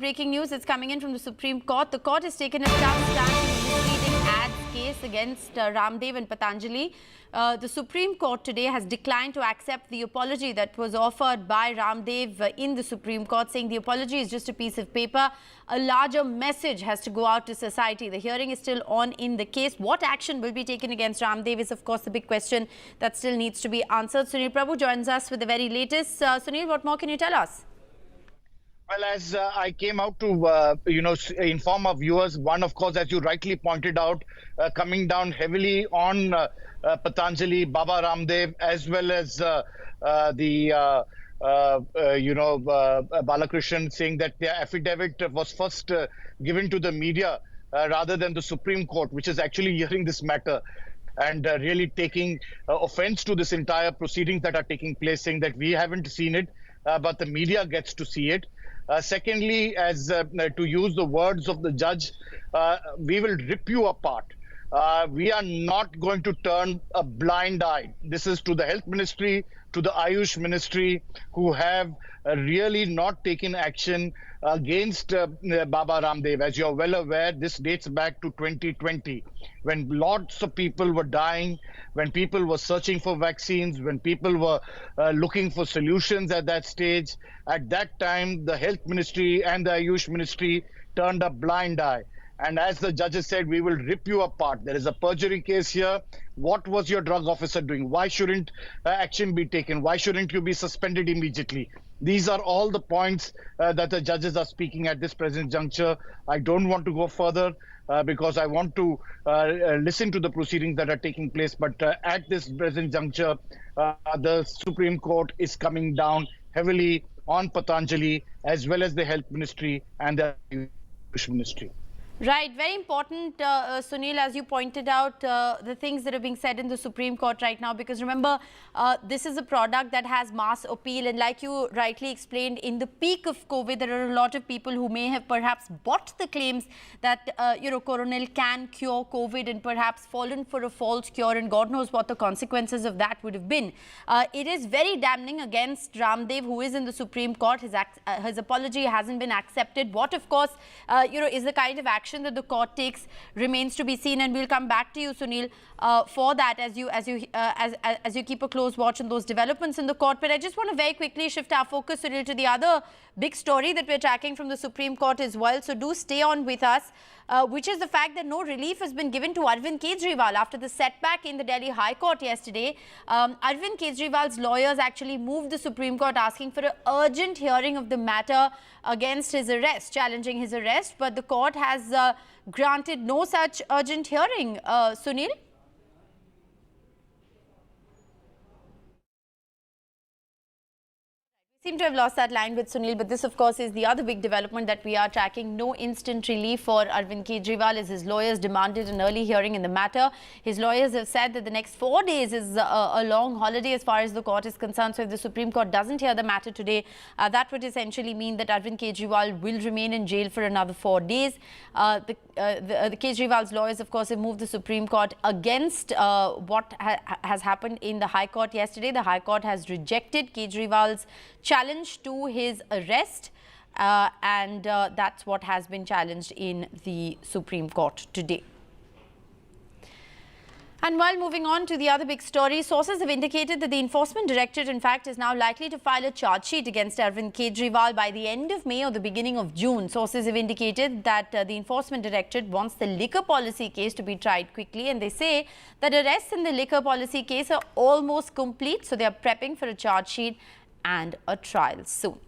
Breaking news, it's coming in from the Supreme Court. The court has taken a tough stand in the misleading ads case against Ramdev and Patanjali. The Supreme Court today has declined to accept the apology that was offered by Ramdev in the Supreme Court, saying the apology is just a piece of paper. A larger message has to go out to society. The hearing is still on in the case. What action will be taken against Ramdev is, of course, the big question that still needs to be answered. Sunil Prabhu joins us with the very latest. Sunil, what more can you tell us? Well, as I came out to, inform our viewers, one, of course, as you rightly pointed out, coming down heavily on Patanjali, Baba Ramdev, as well as Balkrishna, saying that their affidavit was first given to the media rather than the Supreme Court, which is actually hearing this matter and really taking offense to this entire proceedings that are taking place, saying that we haven't seen it, but the media gets to see it. Secondly, as to use the words of the judge, we will rip you apart. We are not going to turn a blind eye. This is to the Health Ministry, to the Ayush Ministry, who have really not taken action against Baba Ramdev. As you're well aware, this dates back to 2020, when lots of people were dying, when people were searching for vaccines, when people were looking for solutions at that stage. At that time, the Health Ministry and the Ayush Ministry turned a blind eye. And as the judges said, we will rip you apart. There is a perjury case here. What was your drug officer doing? Why shouldn't action be taken? Why shouldn't you be suspended immediately? These are all the points that the judges are speaking at this present juncture. I don't want to go further because I want to listen to the proceedings that are taking place. But at this present juncture, the Supreme Court is coming down heavily on Patanjali, as well as the Health Ministry and the Ayush Ministry. Right, very important, Sunil, as you pointed out, the things that are being said in the Supreme Court right now, because remember, this is a product that has mass appeal, and like you rightly explained, in the peak of COVID, there are a lot of people who may have perhaps bought the claims that, Coronel can cure COVID and perhaps fallen for a false cure, and God knows what the consequences of that would have been. It is very damning against Ramdev, who is in the Supreme Court. His apology hasn't been accepted. What, of course, is the kind of action that the court takes remains to be seen, and we'll come back to you, Sunil, for that as you keep a close watch on those developments in the court. But I just want to very quickly shift our focus, Sunil, to the other big story that we're tracking from the Supreme Court as well. So do stay on with us, which is the fact that no relief has been given to Arvind Kejriwal after the setback in the Delhi High Court yesterday. Arvind Kejriwal's lawyers actually moved the Supreme Court asking for an urgent hearing of the matter against his arrest, challenging his arrest, but the court has granted no such urgent hearing. Sunil? Seem to have lost that line with Sunil, but this, of course, is the other big development that we are tracking. No instant relief for Arvind Kejriwal as his lawyers demanded an early hearing in the matter. His lawyers have said that the next 4 days is a long holiday as far as the court is concerned. So if the Supreme Court doesn't hear the matter today, that would essentially mean that Arvind Kejriwal will remain in jail for another 4 days. The Kejriwal's lawyers, of course, have moved the Supreme Court against what has happened in the High Court yesterday. The High Court has rejected Kejriwal's challenge to his arrest, and that's what has been challenged in the Supreme Court today. And while moving on to the other big story, sources have indicated that the Enforcement Directorate, in fact, is now likely to file a charge sheet against Arvind Kejriwal by the end of May or the beginning of June. Sources have indicated that the Enforcement Directorate wants the liquor policy case to be tried quickly, and they say that arrests in the liquor policy case are almost complete, so they are prepping for a charge sheet and a trial soon.